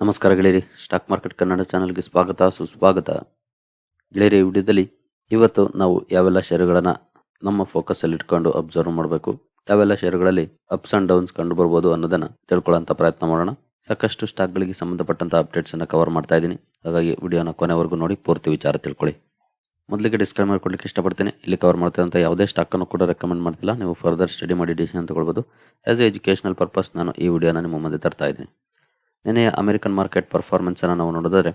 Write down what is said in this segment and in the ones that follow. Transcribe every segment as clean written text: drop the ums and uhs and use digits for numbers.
ನಮಸ್ಕಾರ ಗೆಳೆಯರಿ, stock market Kannada ಚಾನಲ್ಗೆ ಸ್ವಾಗತ ಸುಸ್ವಾಗತ. ಗೆಳೆಯರಿ, ಈ ವಿಡಿಯೋದಲ್ಲಿ ಇವತ್ತು ನಾವು ಯಾವೆಲ್ಲ ಷೇರುಗಳನ್ನು ನಮ್ಮ ಫೋಕಸ್ ಅಲ್ಲಿ ಇಟ್ಕೊಂಡು ಅಬ್ಸರ್ವ್ ಮಾಡಬೇಕು, ಯಾವೆಲ್ಲ ಷೇರುಗಳಲ್ಲಿ ಅಪ್ಸ್ ಅಂಡ್ ಡೌನ್ಸ್ ಕಂಡು ಬರ್ಬೋದು ಅನ್ನೋದನ್ನ ತಿಳ್ಕೊಳ್ಳೋಂಥ ಪ್ರಯತ್ನ ಮಾಡೋಣ. ಸಾಕಷ್ಟು ಸ್ಟಾಕ್ಗಳಿಗೆ ಸಂಬಂಧಪಟ್ಟಂತ ಅಪ್ಡೇಟ್ಸ್ ಅನ್ನ ಕವರ್ ಮಾಡ್ತಾ ಇದ್ದೀನಿ, ಹಾಗಾಗಿ ವಿಡಿಯೋನ ಕೊನೆವರೆಗೂ ನೋಡಿ ಪೂರ್ತಿ ವಿಚಾರ ತಿಳ್ಕೊಳ್ಳಿ. ಮೊದಲಿಗೆ ಡಿಸ್ಕ್ಲೈಮರ್ ಕೊಡ್ಲಿಕ್ಕೆ ಇಷ್ಟಪಡ್ತೀನಿ. ಇಲ್ಲಿ ಕವರ್ ಮಾಡ್ತಿರೋಂಥ ಯಾವುದೇ ಸ್ಟಾಕ್ ಅನ್ನು ಕೂಡ ರೆಕಮೆಂಡ್ ಮಾಡ್ತಿಲ್ಲ. ನೀವು ಫರ್ದರ್ ಸ್ಟಡಿ ಮಾಡಿ ಡಿಸಿಷನ್ ತಗೊಳ್ಬೋದು. ಆಸ್ ಎ ಎಜುಕೇಶನಲ್ ಪರ್ಪಸ್ ನಾನು ಈ ವಿಡಿಯೋನ ನಿಮ್ಮ ಮುಂದೆ ತರ್ತಾ ಇದ್ದೀನಿ. ನಿನ್ನೆಯ ಅಮೆರಿಕನ್ ಮಾರ್ಕೆಟ್ ಪರ್ಫಾರ್ಮೆನ್ಸ್ ಅನ್ನು ನಾವು ನೋಡಿದ್ರೆ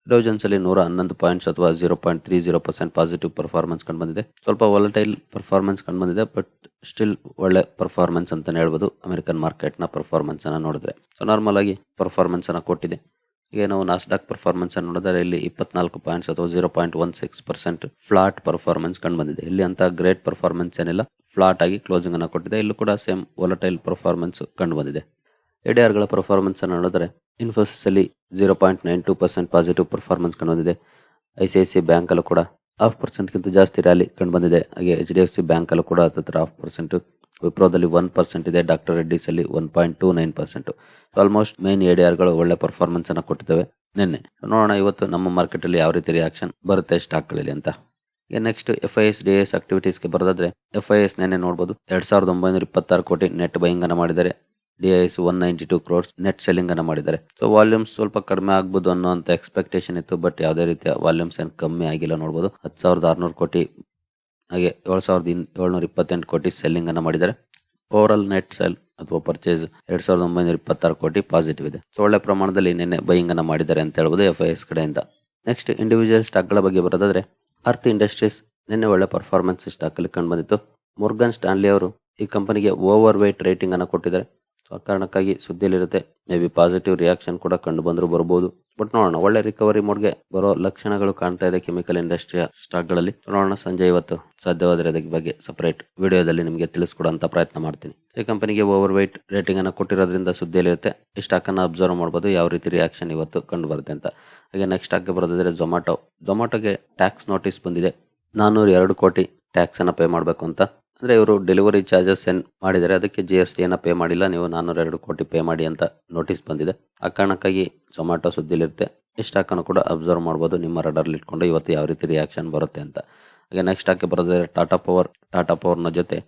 ಡೌ ಜೋನ್ಸ್ ಅಲ್ಲಿ 111 ಪಾಯಿಂಟ್ಸ್ ಅಥವಾ 0.30% ಪಾಸಿಟಿವ್ ಪರ್ಫಾರ್ಮೆನ್ಸ್ ಕಂಡು ಬಂದಿದೆ. ಸ್ವಲ್ಪ ವಾಲಟೈಲ್ ಪರ್ಫಾರ್ಮೆನ್ಸ್ ಕಂಡು ಬಂದಿದೆ, ಬಟ್ ಸ್ಟಿಲ್ ಒಳ್ಳೆ ಪರ್ಫಾರ್ಮೆನ್ಸ್ ಅಂತಾನೆ ಹೇಳ್ಬೋದು. ಅಮೆರಿಕನ್ ಮಾರ್ಕೆಟ್ ನ ಪರ್ಫಾರ್ಮೆನ್ಸ್ ಅನ್ನ ನೋಡಿದ್ರೆ ನಾರ್ಮಲ್ ಆಗಿ ಪರ್ಫಾರ್ಮೆನ್ಸ್ ಅನ್ನ ಕೊಟ್ಟಿದೆ. ಈಗ ನಾವು ನಾಸ್ಡಾಕ್ ಪರ್ಫಾರ್ಮೆನ್ಸ್ ಅನ್ನು ನೋಡಿದ್ರೆ ಇಲ್ಲಿ 24 ಪಾಯಿಂಟ್ಸ್ ಅಥವಾ 0.16% ಫ್ಲಾಟ್ ಪರ್ಫಾರ್ಮೆನ್ಸ್ ಕಂಡು ಬಂದಿದೆ. ಇಲ್ಲಿ ಅಂತ ಗ್ರೇಟ್ ಪರ್ಫಾರ್ಮೆನ್ಸ್ ಏನಿಲ್ಲ, ಫ್ಲಾಟ್ ಆಗಿ ಕ್ಲೋಸಿಂಗ್ ಅನ್ನ ಕೊಟ್ಟಿದೆ. ಇಲ್ಲೂ ಕೂಡ ಸೇಮ್ ವಾಲಟೈಲ್ ಪರ್ಫಾರ್ಮೆನ್ಸ್ ಕಂಡು ಬಂದಿದೆ. ಎಡಿಆರ್ಗಳ ಪರ್ಫಾರ್ಮೆನ್ಸ್ ಅನ್ನು ನೋಡಿದ್ರೆ ಇನ್ಫೋಸಿಸ್ ಅಲ್ಲಿ 0.92% ಪಾಸಿಟಿವ್ ಪರ್ಫಾರ್ಮೆನ್ಸ್ ಕಂಡು ಬಂದಿದೆ. ICICI ಬ್ಯಾಂಕ್ ಅಲ್ಲೂ ಕೂಡ 0.5% ಗಿಂತ ಜಾಸ್ತಿ ರ್ಯಾಲಿ ಕಂಡು ಬಂದಿದೆ. ಹಾಗೆ HDFC ಬ್ಯಾಂಕ್ ಅಲ್ಲೂ ಕೂಡ 0.5%, ವಿಪ್ರೋದಲ್ಲಿ 1% ಇದೆ, ಡಾಕ್ಟರ್ ರೆಡ್ಡಿಸ್ ಅಲ್ಲಿ 1.29%. ಆಲ್ಮೋಸ್ಟ್ ಮೇನ್ ಎಡಿಆರ್ಗಳು ಒಳ್ಳೆ ಪರ್ಫಾರ್ಮೆನ್ಸ್ ಅನ್ನ ಕೊಟ್ಟಿದ್ದಾವೆ ನಿನ್ನೆ. ನೋಡೋಣ ಇವತ್ತು ನಮ್ಮ ಮಾರ್ಕೆಟ್ ಅಲ್ಲಿ ಯಾವ ರೀತಿ ರಿಯಾಕ್ಷನ್ ಬರುತ್ತೆ ಸ್ಟಾಕ್ಗಳಲ್ಲಿ ಅಂತ. ನೆಕ್ಸ್ಟ್ FIS DIS ಆಕ್ಟಿವಿಟೀಸ್ಗೆ ಬರೋದಾದ್ರೆ FIS ನೆನ್ನೆ ನೋಡಬಹುದು 2926 ಕೋಟಿ ನೆಟ್ ಬೈಯಿಂಗ್ ಅನ್ನ ಮಾಡಿದ್ದಾರೆ. DIS 192 crores ನೆಟ್ ಸೆಲ್ಲಿಂಗ್ ಅನ್ನ ಮಾಡಿದ್ದಾರೆ. ಸೊ ವಾಲ್ಯೂಮ್ಸ್ ಸ್ವಲ್ಪ ಕಡಿಮೆ ಆಗ್ಬೋದು ಅನ್ನೋಂತ ಎಕ್ಸ್ಪೆಕ್ಟೇಷನ್ ಇತ್ತು, ಬಟ್ ಯಾವುದೇ ರೀತಿಯ ವಾಲ್ಯೂಮ್ಸ್ ಏನು ಕಮ್ಮಿ ಆಗಿಲ್ಲ. ನೋಡಬಹುದು 10,600 ಕೋಟಿ ಹಾಗೆ 7,728 ಕೋಟಿ ಸೆಲ್ಲಿಂಗ್ ಅನ್ನ ಮಾಡಿದ್ದಾರೆ. ಓವರ್ ಆಲ್ ನೆಟ್ ಸೆಲ್ ಅಥವಾ ಪರ್ಚೇಸ್ 2,926 ಕೋಟಿ ಪಾಸಿಟಿವ್ ಇದೆ. ಸೊ ಒಳ್ಳೆ ಪ್ರಮಾಣದಲ್ಲಿ ನಿನ್ನೆ ಬೈಯಿಂಗ್ ಅನ್ನ ಮಾಡಿದ್ದಾರೆ ಅಂತ ಹೇಳ್ಬೋದು FIS ಕಡೆಯಿಂದ. ನೆಕ್ಸ್ಟ್ ಇಂಡಿವಿಜುವಲ್ ಸ್ಟಾಕ್ ಗಳ ಬಗ್ಗೆ ಬರೋದಾದ್ರೆ ಅರ್ತ್ ಇಂಡಸ್ಟ್ರೀಸ್ ನಿನ್ನೆ ಒಳ್ಳೆ ಪರ್ಫಾರ್ಮೆನ್ಸ್ ಸ್ಟಾಕ್ ಅಲ್ಲಿ ಕಂಡು ಬಂದಿತ್ತು. ಮೊರ್ಗನ್ ಸ್ಟಾನ್ಲಿ ಅವರು ಈ ಕಂಪನಿಗೆ ಓವರ್ ವೇಟ್ ರೇಟಿಂಗ್ ಅನ್ನ ಕೊಟ್ಟಿದ್ದಾರೆ. ಸೊ ಆ ಕಾರಣಕ್ಕಾಗಿ ಸುದ್ದಿಯಲ್ಲಿರುತ್ತೆ. ಮೇ ಬಿ ಪಾಸಿಟಿವ್ ರಿಯಾಕ್ಷನ್ ಕೂಡ ಕಂಡು ಬಂದರೂ ಬರಬಹುದು, ಬಟ್ ನೋಡೋಣ. ಒಳ್ಳೆ ರಿಕವರಿ ಮೋಡ್ಗೆ ಬರೋ ಲಕ್ಷಣಗಳು ಕಾಣ್ತಾ ಇದೆ ಕೆಮಿಕಲ್ ಇಂಡಸ್ಟ್ರಿಯ ಸ್ಟಾಕ್ ಗಳಲ್ಲಿ. ನೋಡೋಣ ಸಂಜೆ ಇವತ್ತು ಸಾಧ್ಯವಾದರೆ ಅದರ ಬಗ್ಗೆ ಸಪರೇಟ್ ವಿಡಿಯೋದಲ್ಲಿ ನಿಮಗೆ ತಿಳಿಸ್ಕೊಡುವಂತ ಪ್ರಯತ್ನ ಮಾಡ್ತೀನಿ. ಈ ಕಂಪನಿಗೆ ಓವರ್ ವೇಟ್ ರೇಟಿಂಗ್ ಅನ್ನು ಕೊಟ್ಟಿರೋದ್ರಿಂದ ಸುದ್ದಿಯಲ್ಲಿರುತ್ತೆ. ಈ ಸ್ಟಾಕ್ ಅನ್ನ ಅಬ್ಸರ್ವ್ ಮಾಡಬಹುದು ಯಾವ ರೀತಿ ರಿಯಾಕ್ಷನ್ ಇವತ್ತು ಕಂಡು ಬರುತ್ತೆ ಅಂತ. ಹಾಗೆ ನೆಕ್ಸ್ಟ್ ಸ್ಟಾಕ್ಗೆ ಬರೋದಾದ್ರೆ ಝೊಮ್ಯಾಟೋಗೆ ಟ್ಯಾಕ್ಸ್ ನೋಟಿಸ್ ಬಂದಿದೆ. 402 ಕೋಟಿ ಟ್ಯಾಕ್ಸ್ ಅನ್ನ ಪೇ ಮಾಡಬೇಕು ಅಂತ. ಅಂದ್ರೆ ಇವರು ಡೆಲಿವರಿ ಚಾರ್ಜಸ್ ಏನ್ ಮಾಡಿದರೆ ಅದಕ್ಕೆ GST ಅನ್ನ ಪೇ ಮಾಡಿಲ್ಲ, ನೀವು 402 ಕೋಟಿ ಪೇ ಮಾಡಿ ಅಂತ ನೋಟಿಸ್ ಬಂದಿದೆ. ಆ ಕಾರಣಕ್ಕಾಗಿ ಝೊಮ್ಯಾಟೊ ಸುದ್ದಿಲಿರುತ್ತೆ. ಈ ಸ್ಟಾಕ್ ಅನ್ನು ಕೂಡ ಅಬ್ಸರ್ವ್ ಮಾಡಬಹುದು ನಿಮ್ಮ ರಡಾರ್ ಇಟ್ಕೊಂಡು ಇವತ್ತು ಯಾವ ರೀತಿ ರಿಯಾಕ್ಷನ್ ಬರುತ್ತೆ ಅಂತ. ಹಾಗೆ ನೆಕ್ಸ್ಟ್ ಸ್ಟಾಕ್ ಬರೋದಾದ್ರೆ ಟಾಟಾ ಪವರ್ ನ ಜೊತೆ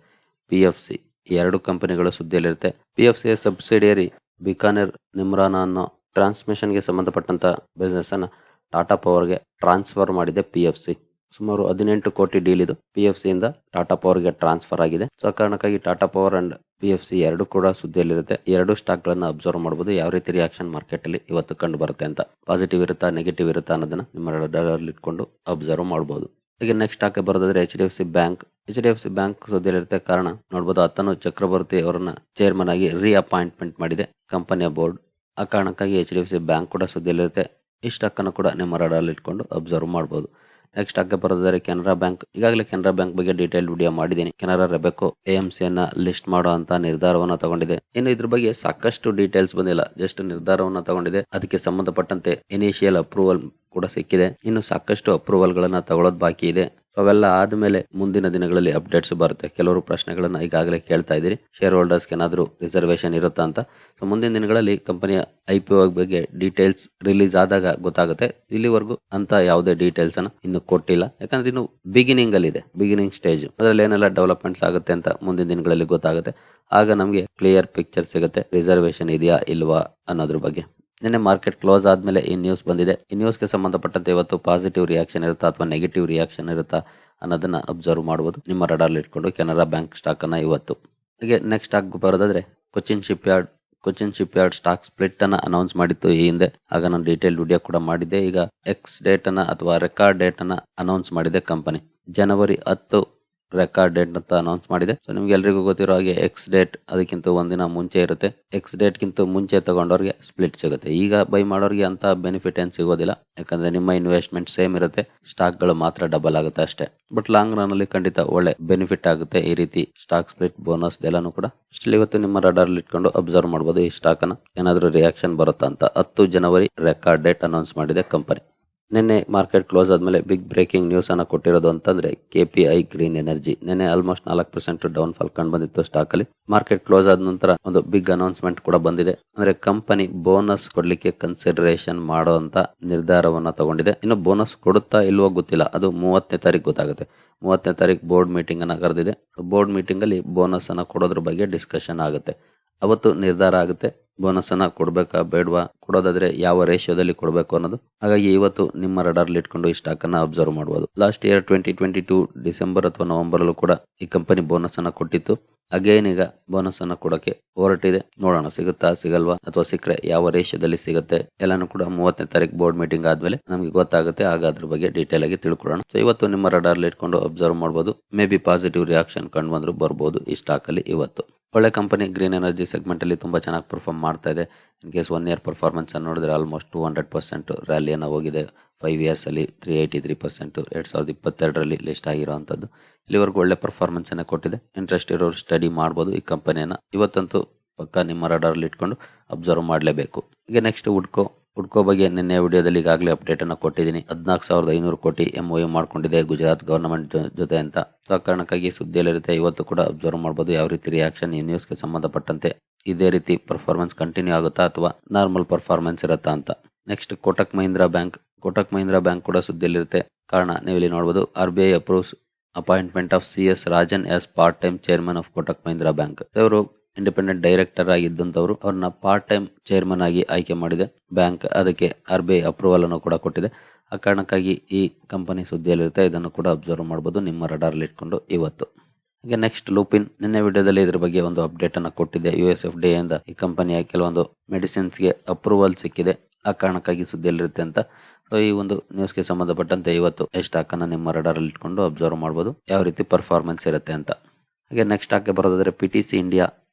PFC ಈ ಎರಡು ಕಂಪನಿಗಳು ಸುದ್ದಿಯಲ್ಲಿರುತ್ತೆ. PFC ಸಬ್ಸಿಡಿಯರಿ ಬಿಕಾನೆರ್ ನಿಮ್ರಾನ ಅನ್ನೋ ಟ್ರಾನ್ಸ್ಮಿಷನ್ ಗೆ ಸಂಬಂಧಪಟ್ಟಂತ ಬಿಸ್ನೆಸ್ ಅನ್ನ ಟಾಟಾ ಪವರ್ಗೆ ಟ್ರಾನ್ಸ್ಫರ್ ಮಾಡಿದೆ PFC. ಸುಮಾರು 18 ಕೋಟಿ ಡೀಲ್ ಇದು PFC ಇಂದ ಟಾಟಾ ಪವರ್ಗೆ ಟ್ರಾನ್ಸ್ಫರ್ ಆಗಿದೆ. ಸೊ ಆ ಕಾರಣಕ್ಕಾಗಿ ಟಾಟಾ ಪವರ್ ಅಂಡ್ PFC ಎರಡು ಕೂಡ ಸುದ್ದಿಯಲ್ಲಿರುತ್ತೆ. ಎರಡು ಸ್ಟಾಕ್ ಗಳನ್ನ ಅಬ್ಸರ್ವ್ ಮಾಡಬಹುದು ಯಾವ ರೀತಿ ರಿಯಾಕ್ಷನ್ ಮಾರ್ಕೆಟ್ ಅಲ್ಲಿ ಇವತ್ತು ಕಂಡು ಬರುತ್ತೆ ಅಂತ. ಪಾಸಿಟಿವ್ ಇರುತ್ತಾ ನೆಗೆಟಿವ್ ಇರುತ್ತಾ ಅನ್ನೋದನ್ನ ನಿಮ್ಮ ರಡಾರ್ ಇಟ್ಕೊಂಡು ಅಬ್ಸರ್ವ್ ಮಾಡಬಹುದು. ಈಗ ನೆಕ್ಸ್ಟ್ ಸ್ಟಾಕ್ ಬರೋದಾದ್ರೆ HDFC ಬ್ಯಾಂಕ್ ಸುದ್ದಿಯಲ್ಲಿರುತ್ತೆ. ಕಾರಣ ನೋಡಬಹುದು, ಅತನು ಚಕ್ರವರ್ತಿ ಅವರನ್ನ ಚೇರ್ಮನ್ ಆಗಿ ಅಪಾಯಿಂಟ್ಮೆಂಟ್ ಮಾಡಿದೆ ಕಂಪನಿಯ ಬೋರ್ಡ್. ಆ ಕಾರಣಕ್ಕಾಗಿ HDFC ಬ್ಯಾಂಕ್ ಕೂಡ ಸುದ್ದಿಯಲ್ಲಿರುತ್ತೆ. ಈ ಸ್ಟಾಕ್ ಅನ್ನು ಕೂಡ ನಿಮ್ಮ ರಡಾರ್ ಇಟ್ಕೊಂಡು ಅಬ್ಸರ್ವ್ ಮಾಡಬಹುದು. ನೆಕ್ಸ್ಟ್ ಆಗಿ ಬರೋದಾದ್ರೆ ಕೆನರಾ ಬ್ಯಾಂಕ್. ಈಗಾಗಲೇ ಕೆನರಾ ಬ್ಯಾಂಕ್ ಬಗ್ಗೆ ಡೀಟೇಲ್ ವಿಡಿಯೋ ಮಾಡಿದ್ದೀನಿ. ಕೆನರಾ ರೆಬೆಕೋ AMC ಅನ್ನ ಲಿಸ್ಟ್ ಮಾಡೋ ಅಂತ ನಿರ್ಧಾರವನ್ನ ತಗೊಂಡಿದೆ. ಇನ್ನು ಇದ್ರ ಬಗ್ಗೆ ಸಾಕಷ್ಟು ಡೀಟೇಲ್ಸ್ ಬಂದಿಲ್ಲ, ಜಸ್ಟ್ ನಿರ್ಧಾರವನ್ನ ತಗೊಂಡಿದೆ. ಅದಕ್ಕೆ ಸಂಬಂಧಪಟ್ಟಂತೆ ಇನಿಷಿಯಲ್ ಅಪ್ರೂವಲ್ ಕೂಡ ಸಿಕ್ಕಿದೆ. ಇನ್ನು ಸಾಕಷ್ಟು ಅಪ್ರೂವಲ್ ಗಳನ್ನ ತಗೊಳ್ಳೋದು ಬಾಕಿ ಇದೆ. ಅವೆಲ್ಲ ಆದ್ಮೇಲೆ ಮುಂದಿನ ದಿನಗಳಲ್ಲಿ ಅಪ್ಡೇಟ್ಸ್ ಬರುತ್ತೆ. ಕೆಲವರು ಪ್ರಶ್ನೆಗಳನ್ನ ಈಗಾಗಲೇ ಕೇಳ್ತಾ ಇದ್ದೀರಿ, ಶೇರ್ ಹೋಲ್ಡರ್ಸ್ ಏನಾದ್ರು ರಿಸರ್ವೇಶನ್ ಇರುತ್ತಾ ಅಂತ. ಸೊ ಮುಂದಿನ ದಿನಗಳಲ್ಲಿ ಕಂಪನಿಯ IPO ಬಗ್ಗೆ ಡೀಟೇಲ್ಸ್ ರಿಲೀಸ್ ಆದಾಗ ಗೊತ್ತಾಗುತ್ತೆ. ಇಲ್ಲಿವರೆಗೂ ಅಂತ ಯಾವುದೇ ಡೀಟೇಲ್ಸ್ ಅನ್ನ ಇನ್ನು ಕೊಟ್ಟಿಲ್ಲ, ಯಾಕಂದ್ರೆ ಇನ್ನು ಬಿಗಿನಿಂಗ್ ಸ್ಟೇಜ್. ಅದರಲ್ಲಿ ಏನೆಲ್ಲ ಡೆವಲಪ್ಮೆಂಟ್ಸ್ ಆಗುತ್ತೆ ಅಂತ ಮುಂದಿನ ದಿನಗಳಲ್ಲಿ ಗೊತ್ತಾಗುತ್ತೆ. ಆಗ ನಮಗೆ ಕ್ಲಿಯರ್ ಪಿಕ್ಚರ್ ಸಿಗುತ್ತೆ, ರಿಸರ್ವೇಶನ್ ಇದೆಯಾ ಇಲ್ವಾ ಅನ್ನೋದ್ರ ಬಗ್ಗೆ. ನಿನ್ನೆ ಮಾರ್ಕೆಟ್ ಕ್ಲೋಸ್ ಆದ್ಮೇಲೆ ಈ ನ್ಯೂಸ್ ಬಂದಿದೆ. ಈ ನ್ಯೂಸ್ಗೆ ಸಂಬಂಧಪಟ್ಟಂತೆ ಇವತ್ತು ಪಾಸಿಟಿವ್ ರಿಯಾಕ್ಷನ್ ಇರುತ್ತಾ ಅಥವಾ ನೆಗೆಟಿವ್ ರಿಯಾಕ್ಷನ್ ಇರುತ್ತಾ ಅನ್ನೋದನ್ನ ಅಬ್ಸರ್ವ್ ಮಾಡಬಹುದು ನಿಮ್ಮ ರಡಾರ್ ಇಟ್ಕೊಂಡು ಕೆನರಾ ಬ್ಯಾಂಕ್ ಸ್ಟಾಕ್ ಅನ್ನ ಇವತ್ತು. ಹಾಗೆ ನೆಕ್ಸ್ಟ್ ಸ್ಟಾಕ್ ಬರೋದಾದ್ರೆ ಕೊಚ್ಚಿನ್ ಶಿಪ್ಯಾರ್ಡ್ ಸ್ಟಾಕ್ ಸ್ಪ್ಲಿಟ್ ಅನ್ನ ಅನೌನ್ಸ್ ಮಾಡಿತ್ತು ಈ ಹಿಂದೆ. ಆಗ ನಾನು ಡೀಟೇಲ್ ವಿಡಿಯೋ ಕೂಡ ಮಾಡಿದ್ದೆ. ಈಗ ಎಕ್ಸ್ ಡೇಟ್ ಅನ್ನ ಅಥವಾ ರೆಕಾರ್ಡ್ ಡೇಟ್ ಅನ್ನ ಅನೌನ್ಸ್ ಮಾಡಿದೆ ಕಂಪನಿ. ಜನವರಿ 10 ರೆಕಾರ್ಡ್ ಡೇಟ್ ಅಂತ ಅನೌನ್ಸ್ ಮಾಡಿದೆ. ಸೊ ನಿಮ್ಗೆ ಎಲ್ರಿಗೂ ಗೊತ್ತಿರೋ ಹಾಗೆ ಎಕ್ಸ್ ಡೇಟ್ ಅದಕ್ಕಿಂತ ಒಂದಿನ ಮುಂಚೆ ಇರುತ್ತೆ. ಎಕ್ಸ್ ಡೇಟ್ ಗಿಂತ ಮುಂಚೆ ತಗೊಂಡವ್ರಿಗೆ ಸ್ಪ್ಲಿಟ್ ಸಿಗುತ್ತೆ. ಈಗ ಬೈ ಮಾಡೋರಿಗೆ ಅಂತ ಬೆನಿಫಿಟ್ ಏನ್ ಸಿಗೋದಿಲ್ಲ, ಯಾಕಂದ್ರೆ ನಿಮ್ಮ ಇನ್ವೆಸ್ಟ್ಮೆಂಟ್ ಸೇಮ್ ಇರುತ್ತೆ, ಸ್ಟಾಕ್ ಗಳು ಮಾತ್ರ ಡಬಲ್ ಆಗುತ್ತೆ ಅಷ್ಟೇ. ಬಟ್ ಲಾಂಗ್ ರನ್ ಅಲ್ಲಿ ಖಂಡಿತ ಒಳ್ಳೆ ಬೆನಿಫಿಟ್ ಆಗುತ್ತೆ ಈ ರೀತಿ ಸ್ಟಾಕ್ ಸ್ಪ್ಲಿಟ್ ಬೋನಸ್ ಎಲ್ಲಾನು ಕೂಡ. ಸ್ಟಿಲ್ ಇವತ್ತು ನಿಮ್ಮ ರಡಾರ್ ಇಟ್ಕೊಂಡು ಅಬ್ಸರ್ವ್ ಮಾಡಬಹುದು ಈ ಸ್ಟಾಕ್ ಅನ್ನ ಏನಾದ್ರೂ ರಿಯಾಕ್ಷನ್ ಬರುತ್ತಾ ಅಂತ. 10 ಜನವರಿ ರೆಕಾರ್ಡ್ ಡೇಟ್ ಅನೌನ್ಸ್ ಮಾಡಿದೆ ಕಂಪನಿ. ನಿನ್ನೆ ಮಾರ್ಕೆಟ್ ಕ್ಲೋಸ್ ಆದ್ಮೇಲೆ ಬಿಗ್ ಬ್ರೇಕಿಂಗ್ ನ್ಯೂಸ್ ಅನ್ನ ಕೊಟ್ಟಿರೋದು ಅಂತಂದ್ರೆ KPI ಗ್ರೀನ್ ಎನರ್ಜಿ. ನಿನ್ನೆ ಆಲ್ಮೋಸ್ಟ್ 4% ಡೌನ್ ಫಾಲ್ ಕಂಡು ಬಂದಿತ್ತು ಸ್ಟಾಕ್ ಅಲ್ಲಿ. ಮಾರ್ಕೆಟ್ ಕ್ಲೋಸ್ ಆದ ನಂತರ ಒಂದು ಬಿಗ್ ಅನೌನ್ಸ್ಮೆಂಟ್ ಕೂಡ ಬಂದಿದೆ. ಅಂದ್ರೆ ಕಂಪನಿ ಬೋನಸ್ ಕೊಡ್ಲಿಕ್ಕೆ ಕನ್ಸಿಡರೇಷನ್ ಮಾಡುವಂತ ನಿರ್ಧಾರವನ್ನ ತಗೊಂಡಿದೆ. ಇನ್ನು ಬೋನಸ್ ಕೊಡುತ್ತಾ ಇಲ್ವೋ ಗೊತ್ತಿಲ್ಲ, ಅದು 30ನೇ ತಾರೀಕು ಗೊತ್ತಾಗುತ್ತೆ. 30ನೇ ತಾರೀಕು ಬೋರ್ಡ್ ಮೀಟಿಂಗ್ ಅನ್ನ ಕರೆದಿದೆ. ಬೋರ್ಡ್ ಮೀಟಿಂಗ್ ಅಲ್ಲಿ ಬೋನಸ್ ಅನ್ನ ಕೊಡೋದ್ರ ಬಗ್ಗೆ ಡಿಸ್ಕಷನ್ ಆಗುತ್ತೆ. ಅವತ್ತು ನಿರ್ಧಾರ ಆಗುತ್ತೆ ಬೋನಸ್ ಅನ್ನ ಕೊಡ್ಬೇಕಾ ಬೇಡವಾ, ಕೊಡೋದಾದ್ರೆ ಯಾವ ರೇಷಿಯೋದಲ್ಲಿ ಕೊಡಬೇಕು ಅನ್ನೋದು. ಹಾಗಾಗಿ ಇವತ್ತು ನಿಮ್ಮ ರಡಾರ್ಲಿ ಇಟ್ಕೊಂಡು ಈ ಸ್ಟಾಕ್ ಅನ್ನ ಅಬ್ಸರ್ವ್ ಮಾಡಬಹುದು. ಲಾಸ್ಟ್ ಇಯರ್ 2022 ಡಿಸೆಂಬರ್ ಅಥವಾ ನವೆಂಬರ್ ಅಲ್ಲೂ ಕೂಡ ಈ ಕಂಪನಿ ಬೋನಸ್ ಅನ್ನ ಕೊಟ್ಟಿತ್ತು. ಅಗೇನ್ ಈಗ ಬೋನಸ್ ಅನ್ನ ಕೊಡಕ್ಕೆ ಹೊರಟಿದೆ. ನೋಡೋಣ ಸಿಗುತ್ತಾ ಸಿಗಲ್ವಾ, ಅಥವಾ ಸಿಕ್ಕರೆ ಯಾವ ರೇಷಿಯೋದಲ್ಲಿ ಸಿಗುತ್ತೆ ಎಲ್ಲಾನು ಕೂಡ 30ನೇ ತಾರೀಕು ಬೋರ್ಡ್ ಮೀಟಿಂಗ್ ಆದ್ಮೇಲೆ ನಮಗೆ ಗೊತ್ತಾಗುತ್ತೆ. ಆಗ ಅದ್ರ ಬಗ್ಗೆ ಡೀಟೇಲ್ ಆಗಿ ತಿಳ್ಕೊಳ್ಳೋಣ. ಸೊ ಇವತ್ತು ನಿಮ್ಮ ರಡಾರ್ಲಿ ಇಟ್ಕೊಂಡು ಅಬ್ಸರ್ವ್ ಮಾಡಬಹುದು. ಮೇ ಬಿ ಪಾಸಿಟಿವ್ ರಿಯಾಕ್ಷನ್ ಕಂಡು ಬಂದ್ರು ಬರ್ಬೋದು ಈ ಸ್ಟಾಕ್ ಅಲ್ಲಿ ಇವತ್ತು. ಒಳ್ಳೆ ಕಂಪನಿ, ಗ್ರೀನ್ ಎನರ್ಜಿ ಸೆಗ್ಮೆಂಟ್ ಅಲ್ಲಿ ತುಂಬಾ ಚೆನ್ನಾಗಿ ಪರ್ಫಾರ್ಮ್ ಮಾಡ್ತಾ ಇದೆ. ಇನ್ ಕೇಸ್ 1 ಇಯರ್ ಪರ್ಫಾರ್ಮೆನ್ಸ್ ಅನ್ನು ನೋಡಿದ್ರೆ ಆಲ್ಮೋಸ್ಟ್ 200% ರ್ಯಾಲಿಯನ್ನು ಹೋಗಿದೆ. 5 ಇಯರ್ಸ್ ಅಲ್ಲಿ 383%, 2022ರಲ್ಲಿ ಲಿಸ್ಟ್ ಆಗಿರುವಂತದ್ದು. ಇಲ್ಲಿವರೆಗೂ ಒಳ್ಳೆ ಪರ್ಫಾರ್ಮೆನ್ಸ್ ಅನ್ನ ಕೊಟ್ಟಿದೆ. ಇಂಟ್ರೆಸ್ಟ್ ಇರೋರು ಸ್ಟಡಿ ಮಾಡಬಹುದು ಈ ಕಂಪನಿಯನ್ನ. ಇವತ್ತಂತೂ ಪಕ್ಕ ನಿಮ್ಮ ರಡಾರ್ಲಿ ಇಟ್ಕೊಂಡು ಅಬ್ಸರ್ವ್ ಮಾಡಲೇಬೇಕು. ಈಗ ನೆಕ್ಸ್ಟ್ ಹುಡ್ಕೋ ಬಗ್ಗೆ ನಿನ್ನೆ ವಿಡಿಯೋದಲ್ಲಿ ಈಗಾಗಲೇ ಅಪ್ಡೇಟ್ ಅನ್ನ ಕೊಟ್ಟಿದ್ದೀನಿ. 14,500 ಕೋಟಿ MOU ಮಾಡ್ಕೊಂಡಿದೆ ಗುಜರಾತ್ ಗವರ್ನಮೆಂಟ್ ಜೊತೆ ಅಂತ. ಆ ಕಾರಣಕ್ಕಾಗಿ ಸುದ್ದಿಯಲ್ಲಿರುತ್ತೆ. ಇವತ್ತು ಕೂಡ ಅಬ್ಸರ್ವ್ ಮಾಡಬಹುದು ಯಾವ ರೀತಿ ರಿಯಾಕ್ಷನ್ ಈ ನ್ಯೂಸ್ಗೆ ಸಂಬಂಧಪಟ್ಟಂತೆ. ಇದೇ ರೀತಿ ಪರ್ಫಾರ್ಮೆನ್ಸ್ ಕಂಟಿನ್ಯೂ ಆಗುತ್ತಾ ಅಥವಾ ನಾರ್ಮಲ್ ಪರ್ಫಾರ್ಮೆನ್ಸ್ ಇರುತ್ತಾ ಅಂತ. ನೆಕ್ಸ್ಟ್ ಕೋಟಕ್ ಮಹೀಂದ್ರಾ ಬ್ಯಾಂಕ್ ಕೂಡ ಸುದ್ದಿಯಲ್ಲಿರುತ್ತೆ. ಕಾರಣ ನೀವಿಲ್ಲಿ ನೋಡಬಹುದು. RBI approves appointment of CS Rajan as part time chairman of Kotak Mahindra bank. ಇವರು ಇಂಡಿಪೆಂಡೆಂಟ್ ಡೈರೆಕ್ಟರ್ ಆಗಿದ್ದಂತವರು ಅವ್ರನ್ನ ಪಾರ್ಟ್ ಟೈಮ್ ಚೇರ್ಮನ್ ಆಗಿ ಆಯ್ಕೆ ಮಾಡಿದೆ ಬ್ಯಾಂಕ್. ಅದಕ್ಕೆ RBI ಅಪ್ರೂವಲ್ ಅನ್ನು ಕೂಡ ಕೊಟ್ಟಿದೆ. ಆ ಕಾರಣಕ್ಕಾಗಿ ಈ ಕಂಪನಿ ಸುದ್ದಿಯಲ್ಲಿರುತ್ತೆ. ಇದನ್ನು ಕೂಡ ಅಬ್ಸರ್ವ್ ಮಾಡಬಹುದು ನಿಮ್ಮ ರಡಾರ್ಲಿ ಇಟ್ಕೊಂಡು ಇವತ್ತು. ಹಾಗೆ ನೆಕ್ಸ್ಟ್ ಲೂಪಿನ್, ನಿನ್ನೆ ವಿಡಿಯೋದಲ್ಲಿ ಇದ್ರ ಬಗ್ಗೆ ಒಂದು ಅಪ್ಡೇಟ್ ಅನ್ನ ಕೊಟ್ಟಿದೆ. USFDA ಇಂದ ಈ ಕಂಪನಿಯ ಕೆಲವೊಂದು ಮೆಡಿಸಿನ್ಸ್ಗೆ ಅಪ್ರೂವಲ್ ಸಿಕ್ಕಿದೆ. ಆ ಕಾರಣಕ್ಕಾಗಿ ಸುದ್ದಿಯಲ್ಲಿರುತ್ತೆ ಅಂತ. ಸೊ ಈ ಒಂದು ನ್ಯೂಸ್ಗೆ ಸಂಬಂಧಪಟ್ಟಂತೆ ಇವತ್ತು ಈ ಸ್ಟಾಕ್ ಅನ್ನ ನಿಮ್ಮ ರಡಾರ್ಲಿ ಇಟ್ಕೊಂಡು ಅಬ್ಸರ್ವ್ ಮಾಡಬಹುದು ಯಾವ ರೀತಿ ಪರ್ಫಾರ್ಮೆನ್ಸ್ ಇರುತ್ತೆ ಅಂತ. ಹಾಗೆ ನೆಕ್ಸ್ಟ್ ಸ್ಟಾಕ್ಗೆ ಬರೋದಾದ್ರೆ PTC ಇಂಡಿಯಾ.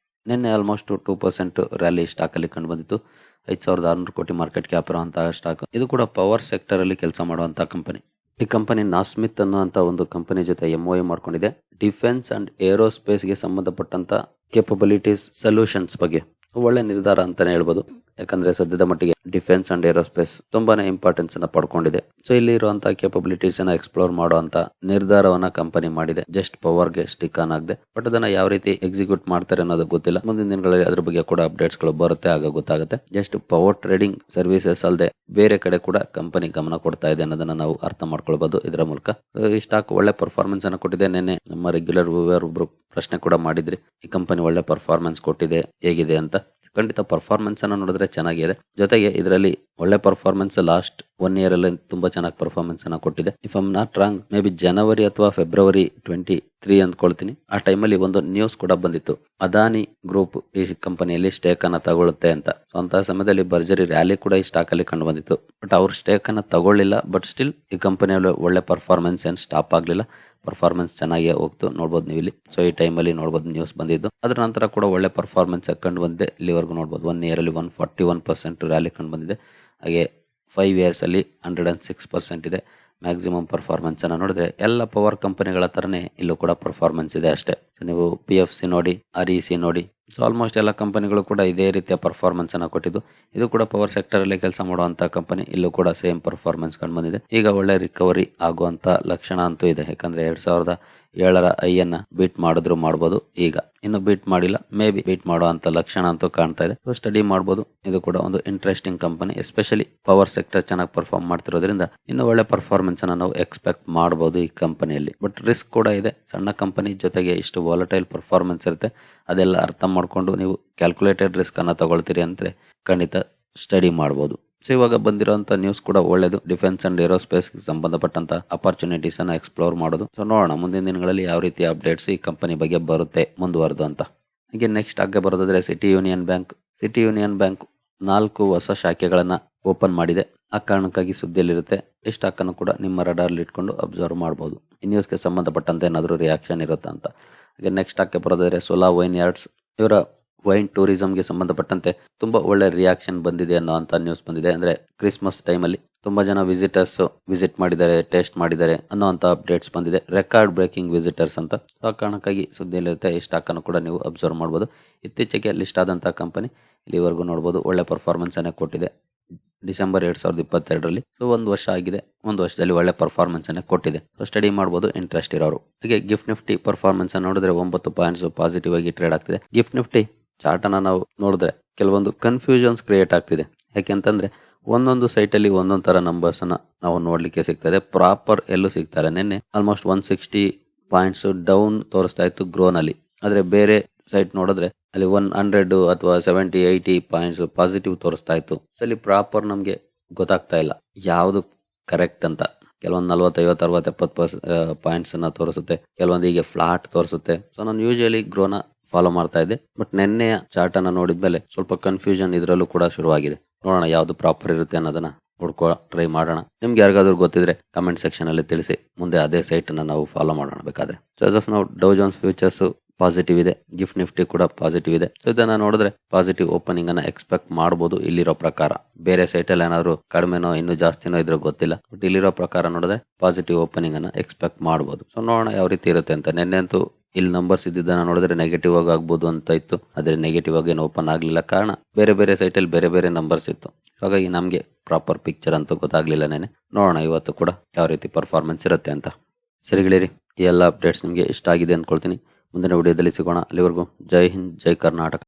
ನಿನ್ನೆ ಆಲ್ಮೋಸ್ಟ್ 2% ರ್ಯಾಲಿ ಸ್ಟಾಕ್ ಅಲ್ಲಿ ಕಂಡು ಬಂದಿತ್ತು. 5,600 ಕೋಟಿ ಮಾರ್ಕೆಟ್ ಕ್ಯಾಪ್ ಇರುವಂತಹ ಸ್ಟಾಕ್. ಇದು ಕೂಡ ಪವರ್ ಸೆಕ್ಟರ್ ಅಲ್ಲಿ ಕೆಲಸ ಮಾಡುವಂತಹ ಕಂಪನಿ. ಈ ಕಂಪನಿ ನಾಸ್ಮಿತ್ ಅನ್ನುವಂತ ಒಂದು ಕಂಪನಿ ಜೊತೆ MOU ಮಾಡ್ಕೊಂಡಿದೆ. ಡಿಫೆನ್ಸ್ ಅಂಡ್ ಏರೋಸ್ಪೇಸ್ ಗೆ ಸಂಬಂಧಪಟ್ಟಂತ ಕೇಪಬಿಲಿಟೀಸ್ ಸೊಲ್ಯೂಷನ್ಸ್ ಬಗ್ಗೆ ಒಳ್ಳೆ ನಿರ್ಧಾರ ಅಂತಾನೆ ಹೇಳ್ಬೋದು. ಯಾಕಂದ್ರೆ ಸದ್ಯದ ಮಟ್ಟಿಗೆ ಡಿಫೆನ್ಸ್ ಅಂಡ್ ಏರೋಸ್ಪೇಸ್ ತುಂಬಾನೇ ಇಂಪಾರ್ಟೆನ್ಸ್ ಅನ್ನ ಪಡ್ಕೊಂಡಿದೆ. ಸೊ ಇಲ್ಲಿ ಇರುವಂತಹ ಕೇಪಬಿಲಿಟೀಸ್ ಅನ್ನ ಎಕ್ಸ್ಪ್ಲೋರ್ ಮಾಡುವಂತ ನಿರ್ಧಾರವನ್ನ ಕಂಪನಿ ಮಾಡಿದೆ. ಜಸ್ಟ್ ಪವರ್ ಗೆ ಸ್ಟಿಕ್ ಆನ್ ಆಗದೆ. ಬಟ್ ಅದನ್ನ ಯಾವ ರೀತಿ ಎಕ್ಸಿಕ್ಯೂಟ್ ಮಾಡ್ತಾರೆ ಅನ್ನೋದು ಗೊತ್ತಿಲ್ಲ. ಮುಂದಿನ ದಿನಗಳಲ್ಲಿ ಅದ್ರ ಬಗ್ಗೆ ಕೂಡ ಅಪ್ಡೇಟ್ಸ್ ಗಳು ಬರುತ್ತೆ, ಆಗ ಗೊತ್ತಾಗುತ್ತೆ. ಜಸ್ಟ್ ಪವರ್ ಟ್ರೇಡಿಂಗ್ ಸರ್ವಿಸಸ್ ಅಲ್ಲದೆ ಬೇರೆ ಕಡೆ ಕೂಡ ಕಂಪನಿ ಗಮನ ಕೊಡ್ತಾ ಇದೆ ಅನ್ನೋದನ್ನ ನಾವು ಅರ್ಥ ಮಾಡ್ಕೊಳ್ಬಹುದು ಇದರ ಮೂಲಕ. ಈ ಸ್ಟಾಕ್ ಒಳ್ಳೆ ಪರ್ಫಾರ್ಮೆನ್ಸ್ ಅನ್ನ ಕೊಟ್ಟಿದೆ. ನಿನ್ನೆ ನಮ್ಮ ರೆಗ್ಯುಲರ್ ವ್ಯೂವರ್ ಒಬ್ರು ಪ್ರಶ್ನೆ ಕೂಡ ಮಾಡಿದ್ರಿ, ಈ ಕಂಪನಿ ಒಳ್ಳೆ ಪರ್ಫಾರ್ಮೆನ್ಸ್ ಕೊಟ್ಟಿದೆ ಹೇಗಿದೆ ಅಂತ. ಖಂಡಿತ ಪರ್ಫಾರ್ಮೆನ್ಸ್ ಅನ್ನ ನೋಡಿದ್ರೆ ಚೆನ್ನಾಗಿದೆ. ಜೊತೆಗೆ ಇದರಲ್ಲಿ ಒಳ್ಳೆ ಪರ್ಫಾರ್ಮೆನ್ಸ್ ಲಾಸ್ಟ್ 1 ಇಯರ್ ಅಲ್ಲಿ ತುಂಬಾ ಚೆನ್ನಾಗಿ ಪರ್ಫಾರ್ಮೆನ್ಸ್ ಅನ್ನ ಕೊಟ್ಟಿದೆ. If I am not wrong, maybe ಜನವರಿ ಅಥವಾ ಫೆಬ್ರವರಿ 23 ಅಂದ್ಕೊಳ್ತೀನಿ. ಆ ಟೈಮಲ್ಲಿ ಒಂದು ನ್ಯೂಸ್ ಕೂಡ ಬಂದಿತ್ತು, ಅದಾನಿ ಗ್ರೂಪ್ ಈ ಕಂಪನಿಯಲ್ಲಿ ಸ್ಟೇಕ್ ಅನ್ನ ತಗೊಳುತ್ತೆ ಅಂತ. ಅಂತಹ ಸಮಯದಲ್ಲಿ ಭರ್ಜರಿ ರ್ಯಾಲಿ ಕೂಡ ಈ ಸ್ಟಾಕ್ ಅಲ್ಲಿ ಕಂಡು ಬಂದಿತ್ತು. ಬಟ್ ಅವ್ರು ಸ್ಟೇಕ್ ಅನ್ನ ತಗೊಳ್ಳಿಲ್ಲ. ಬಟ್ ಸ್ಟಿಲ್ ಈ ಕಂಪನಿಯಲ್ಲಿ ಒಳ್ಳೆ ಪರ್ಫಾರ್ಮೆನ್ಸ್ ಏನ್ ಸ್ಟಾಪ್ ಆಗ್ಲಿಲ್ಲ. ಪರ್ಫಾರ್ಮೆನ್ಸ್ ಚೆನ್ನಾಗಿ ಹೋಗ್ತು, ನೋಡ್ಬೋದು ನೀವು ಇಲ್ಲಿ. ಸೊ ಈ ಟೈಮಲ್ಲಿ ನೋಡ್ಬೋದು ನ್ಯೂಸ್ ಬಂದಿದ್ದು. ಅದ್ರ ನಂತರ ಕೂಡ ಒಳ್ಳೆ ಪರ್ಫಾರ್ಮೆನ್ಸ್ ಕಂಡು ಬಂದಿದೆ. ಇಲ್ಲಿವರೆಗೂ ನೋಡ್ಬೋದು 1 ಇಯರ್ ಅಲ್ಲಿ 141% ರ್ಯಾಲಿ ಕಂಡು ಬಂದಿದೆ. ಹಾಗೆ 5 ಇಯರ್ಸ್ ಅಲ್ಲಿ 106% ಇದೆ. ಮ್ಯಾಕ್ಸಿಮಮ್ ಪರ್ಫಾರ್ಮೆನ್ಸ್ ಅನ್ನ ನೋಡಿದ್ರೆ ಎಲ್ಲ ಪವರ್ ಕಂಪನಿಗಳ ತರನೇ ಇಲ್ಲೂ ಕೂಡ ಪರ್ಫಾರ್ಮೆನ್ಸ್ ಇದೆ ಅಷ್ಟೇ. ನೀವು PFC ನೋಡಿ, REC ನೋಡಿ. ಸೊ ಆಲ್ಮೋಸ್ಟ್ ಎಲ್ಲ ಕಂಪನಿಗಳು ಕೂಡ ಇದೇ ರೀತಿಯ ಪರ್ಫಾರ್ಮೆನ್ಸ್ ಅನ್ನ ಕೊಟ್ಟಿದ್ದು. ಇದು ಕೂಡ ಪವರ್ ಸೆಕ್ಟರ್ ಅಲ್ಲಿ ಕೆಲಸ ಮಾಡುವಂತ ಕಂಪನಿ. ಇಲ್ಲೂ ಕೂಡ ಸೇಮ್ ಪರ್ಫಾರ್ಮೆನ್ಸ್ ಕಂಡು ಬಂದಿದೆ. ಈಗ ಒಳ್ಳೆ ರಿಕವರಿ ಆಗುವಂತ ಲಕ್ಷಣ ಅಂತೂ ಇದೆ. ಯಾಕಂದ್ರೆ 2007ರ ಐಯನ್ನ ಬೀಟ್ ಮಾಡಿದ್ರು ಮಾಡಬಹುದು. ಈಗ ಇನ್ನು ಬೀಟ್ ಮಾಡಿಲ್ಲ, ಮೇ ಬಿ ಬೀಟ್ ಮಾಡುವಂತ ಲಕ್ಷಣ ಅಂತೂ ಕಾಣ್ತಾ ಇದೆ. ಸೊ ಸ್ಟಡಿ ಮಾಡಬಹುದು. ಇದು ಕೂಡ ಒಂದು interesting company. Especially power sector ಚೆನ್ನಾಗಿ ಪರ್ಫಾರ್ಮ್ ಮಾಡ್ತಿರೋದ್ರಿಂದ ಇನ್ನು ಒಳ್ಳೆ ಪರ್ಫಾರ್ಮೆನ್ಸ್ ಅನ್ನ ನಾವು ಎಕ್ಸ್ಪೆಕ್ಟ್ ಮಾಡಬಹುದು ಈ ಕಂಪನಿಯಲ್ಲಿ. ಬಟ್ ರಿಸ್ಕ್ ಕೂಡ ಇದೆ. ಸಣ್ಣ ಕಂಪನಿ ಜೊತೆಗೆ ಇಷ್ಟು ವಾಲಟೈಲ್ ಪರ್ಫಾರ್ಮೆನ್ಸ್ ಇರುತ್ತೆ. ಅದೆಲ್ಲ ಅರ್ಥ ಮಾಡ್ಕೊಂಡು ನೀವು ಕ್ಯಾಲ್ಕುಲೇಟೆಡ್ ರಿಸ್ಕ್ ಅನ್ನ ತಗೊಳ್ತೀರಿ ಅಂದ್ರೆ ಖಂಡಿತ ಸ್ಟಡಿ ಮಾಡಬಹುದು. ಸೊ ಇವಾಗ ಬಂದಿರುವಂತ ನ್ಯೂಸ್ ಕೂಡ ಒಳ್ಳೇದು. ಡಿಫೆನ್ಸ್ ಅಂಡ್ ಏರೋಸ್ಪೇಸ್ ಸಿಂಬಂಧಪಟ್ಟಂತ ಅಪರ್ಚುನಿಟೀಸ್ ಅನ್ನ ಎಕ್ಸ್ಪ್ಲೋರ್ ಮಾಡೋದು. ಸೊ ನೋಡೋಣ ಮುಂದಿನ ದಿನಗಳಲ್ಲಿ ಯಾವ ರೀತಿ ಅಪ್ಡೇಟ್ಸ್ ಈ ಕಂಪನಿ ಬಗ್ಗೆ ಬರುತ್ತೆ ಮುಂದುವರೆದು ಅಂತ. ಹಾಗೆ ನೆಕ್ಸ್ಟ್ ಆಗಿ ಬರೋದಾದ್ರೆ ಸಿಟಿ ಯೂನಿಯನ್ ಬ್ಯಾಂಕ್ 4 ಹೊಸ ಶಾಖೆಗಳನ್ನ ಓಪನ್ ಮಾಡಿದೆ. ಆ ಕಾರಣಕ್ಕಾಗಿ ಸುದ್ದಿಯಲ್ಲಿರುತ್ತೆ. ಈ ಸ್ಟಾಕ್ ಅನ್ನು ಕೂಡ ನಿಮ್ಮ ರಡಾರ್ಲಿ ಇಟ್ಕೊಂಡು ಅಬ್ಸರ್ವ್ ಮಾಡಬಹುದು. ಈ ನ್ಯೂಸ್ಗೆ ಸಂಬಂಧಪಟ್ಟಂತೆ ಏನಾದರೂ ರಿಯಾಕ್ಷನ್ ಇರುತ್ತೆ ಅಂತ. ಹಾಗೆ ನೆಕ್ಸ್ಟ್ ಆಗಿ ಬರೋದಾದ್ರೆ ಸೋಲಾ ವೈನ್ ಯಾರ್ಡ್ಸ್. ಇವರ ವೈನ್ ಟೂರಿಸಂಗೆ ಸಂಬಂಧಪಟ್ಟಂತೆ ತುಂಬಾ ಒಳ್ಳೆ ರಿಯಾಕ್ಷನ್ ಬಂದಿದೆ ಅನ್ನೋ ನ್ಯೂಸ್ ಬಂದಿದೆ. ಅಂದ್ರೆ ಕ್ರಿಸ್ಮಸ್ ಟೈಮಲ್ಲಿ ತುಂಬಾ ಜನ ವಿಸಿಟರ್ಸ್ ವಿಸಿಟ್ ಮಾಡಿದ್ದಾರೆ, ಟೇಸ್ಟ್ ಮಾಡಿದ್ದಾರೆ ಅನ್ನೋಂತ ಅಪ್ಡೇಟ್ಸ್ ಬಂದಿದೆ. ರೆಕಾರ್ಡ್ ಬ್ರೇಕಿಂಗ್ ವಿಸಿಟರ್ಸ್ ಅಂತ. ಆ ಕಾರಣಕ್ಕಾಗಿ ಸುದ್ದಿಯಲ್ಲಿರುತ್ತೆ. ಈ ಸ್ಟಾಕ್ ಅನ್ನು ಕೂಡ ನೀವು ಅಬ್ಸರ್ವ್ ಮಾಡಬಹುದು. ಇತ್ತೀಚೆಗೆ ಲಿಸ್ಟ್ ಆದಂತಹ ಕಂಪನಿ. ಇಲ್ಲಿವರೆಗೂ ನೋಡಬಹುದು ಒಳ್ಳೆ ಪರ್ಫಾರ್ಮೆನ್ಸ್ ಅನ್ನ ಕೊಟ್ಟಿದೆ. ಡಿಸೆಂಬರ್ 2022ರಲ್ಲಿ. ಸೊ 1 ವರ್ಷ ಆಗಿದೆ. 1 ವರ್ಷದಲ್ಲಿ ಒಳ್ಳೆ ಪರ್ಫಾರ್ಮೆನ್ಸ್ ಅನ್ನ ಕೊಟ್ಟಿದೆ. ಸೊ ಸ್ಟಡಿ ಮಾಡಬಹುದು ಇಂಟ್ರೆಸ್ಟ್ ಇರೋರು. ಹಾಗೆ ಗಿಫ್ಟ್ ನಿಫ್ಟಿ ಪರ್ಫಾರ್ಮೆನ್ಸ್ ಅನ್ನು ನೋಡಿದ್ರೆ 9 ಪಾಯಿಂಟ್ಸ್ ಪಾಸಿಟಿವ್ ಆಗಿ ಟ್ರೇಡ್ ಆಗ್ತಿದೆ. ಗಿಫ್ಟ್ ನಿಫ್ಟಿ ಚಾರ್ಟ್ ಅನ್ನ ನಾವು ನೋಡಿದ್ರೆ ಕೆಲವೊಂದು ಕನ್ಫ್ಯೂಷನ್ಸ್ ಕ್ರಿಯೇಟ್ ಆಗ್ತಿದೆ. ಯಾಕೆಂತಂದ್ರೆ ಒಂದೊಂದು ಸೈಟ್ ಅಲ್ಲಿ ಒಂದೊಂದು ತರ ನಂಬರ್ಸ್ ಅನ್ನ ನಾವು ನೋಡ್ಲಿಕ್ಕೆ ಸಿಗ್ತದೆ. ಪ್ರಾಪರ್ ಎಲ್ಲೂ ಸಿಗ್ತಾರೆ. ನಿನ್ನೆ ಆಲ್ಮೋಸ್ಟ್ 160 ಪಾಯಿಂಟ್ಸ್ ಡೌನ್ ತೋರಿಸ್ತಾ ಇತ್ತು ಗ್ರೋನಲ್ಲಿ. ಆದ್ರೆ ಬೇರೆ ಸೈಟ್ ನೋಡಿದ್ರೆ ಅಲ್ಲಿ 100 ಅಥವಾ 70-80 ಪಾಯಿಂಟ್ಸ್ ಪಾಸಿಟಿವ್ ತೋರಿಸ್ತಾ ಇತ್ತು. ಸೊ ಅಲ್ಲಿ ಪ್ರಾಪರ್ ನಮ್ಗೆ ಗೊತ್ತಾಗ್ತಾ ಇಲ್ಲ ಯಾವ್ದು ಕರೆಕ್ಟ್ ಅಂತ. ಕೆಲವೊಂದು 40, 50, 60, 70 ಪಾಯಿಂಟ್ಸ್ ಅನ್ನ ತೋರಿಸುತ್ತೆ. ಕೆಲವೊಂದು ಹೀಗೆ ಫ್ಲಾಟ್ ತೋರಿಸುತ್ತೆ. ಸೊ ನಾನು ಯೂಶಲಿ ಗ್ರೋನ ಫಾಲೋ ಮಾಡ್ತಾ ಇದ್ದೆ. ಬಟ್ ನಿನ್ನೆಯ ಚಾರ್ಟ್ ಅನ್ನ ನೋಡಿದ್ಮೇಲೆ ಸ್ವಲ್ಪ ಕನ್ಫ್ಯೂಷನ್ ಇದ್ರಲ್ಲೂ ಕೂಡ ಶುರುವಾಗಿದೆ. ನೋಡೋಣ ಯಾವ್ದು ಪ್ರಾಪರ್ ಇರುತ್ತೆ ಅನ್ನೋದನ್ನ ಹುಡ್ಕೋ ಟ್ರೈ ಮಾಡೋಣ. ನಿಮ್ಗೆ ಯಾರಿಗಾದ್ರೂ ಗೊತ್ತಿದ್ರೆ ಕಮೆಂಟ್ ಸೆಕ್ಷನ್ ಅಲ್ಲಿ ತಿಳಿಸಿ. ಮುಂದೆ ಅದೇ ಸೈಟ್ ಅನ್ನ ನಾವು ಫಾಲೋ ಮಾಡೋಣ ಬೇಕಾದ್ರೆ. ಸೊ ಆಸ್ ಆಫ್ ನಾವು ಡೌ ಜೋನ್ಸ್ ಫ್ಯೂಚರ್ಸ್ ಪಾಸಿಟಿವ್ ಇದೆ. ಗಿಫ್ಟ್ ನಿಫ್ಟಿ ಕೂಡ ಪಾಸಿಟಿವ್ ಇದೆ. ಸೊ ಇದನ್ನ ನೋಡಿದ್ರೆ ಪಾಸಿಟಿವ್ ಓಪನಿಂಗ್ ಅನ್ನ ಎಕ್ಸ್ಪೆಕ್ಟ್ ಮಾಡಬಹುದು ಇಲ್ಲಿರೋ ಪ್ರಕಾರ. ಬೇರೆ ಸೈಟ್ ಅಲ್ಲಿ ಏನಾದ್ರು ಕಡಿಮೆನೋ ಇನ್ನೂ ಜಾಸ್ತಿನೋ ಇದ್ರೆ ಗೊತ್ತಿಲ್ಲ. ಬಟ್ ಇಲ್ಲಿರೋ ಪ್ರಕಾರ ನೋಡಿದ್ರೆ ಪಾಸಿಟಿವ್ ಓಪನಿಂಗ್ ಅನ್ನ ಎಕ್ಸ್ಪೆಕ್ಟ್ ಮಾಡಬಹುದು. ಸೊ ನೋಡೋಣ ಯಾವ ರೀತಿ ಇರುತ್ತೆ ಅಂತ. ನಿನ್ನೆ ಅಂತೂ ಇಲ್ಲಿ ನಂಬರ್ಸ್ ಇದ್ದಿದ್ದನ್ನ ನೋಡಿದ್ರೆ ನೆಗೆಟಿವ್ ಆಗಿ ಆಗ್ಬೋದು ಅಂತ ಇತ್ತು. ಆದ್ರೆ ನೆಗೆಟಿವ್ ಆಗಿ ಏನು ಓಪನ್ ಆಗ್ಲಿಲ್ಲ. ಕಾರಣ ಬೇರೆ ಬೇರೆ ಸೈಟ್ ಅಲ್ಲಿ ಬೇರೆ ಬೇರೆ ನಂಬರ್ಸ್ ಇತ್ತು. ಹಾಗಾಗಿ ನಮ್ಗೆ ಪ್ರಾಪರ್ ಪಿಕ್ಚರ್ ಅಂತೂ ಗೊತ್ತಾಗ್ಲಿಲ್ಲ ನೆನೆ. ನೋಡೋಣ ಇವತ್ತು ಕೂಡ ಯಾವ ರೀತಿ ಪರ್ಫಾರ್ಮೆನ್ಸ್ ಇರುತ್ತೆ ಅಂತ. ಸರಿ ಗೆಳೆಯರಿ, ಈ ಎಲ್ಲ ಅಪ್ಡೇಟ್ಸ್ ನಿಮ್ಗೆ ಇಷ್ಟ ಆಗಿದೆ ಅನ್ಕೊಳ್ತೀನಿ. ಮುಂದಿನ ವಿಡಿಯೋದಲ್ಲಿ ಸಿಗೋಣ. ಅಲ್ಲಿವರೆಗೂ ಜೈ ಹಿಂದ್, ಜೈ ಕರ್ನಾಟಕ.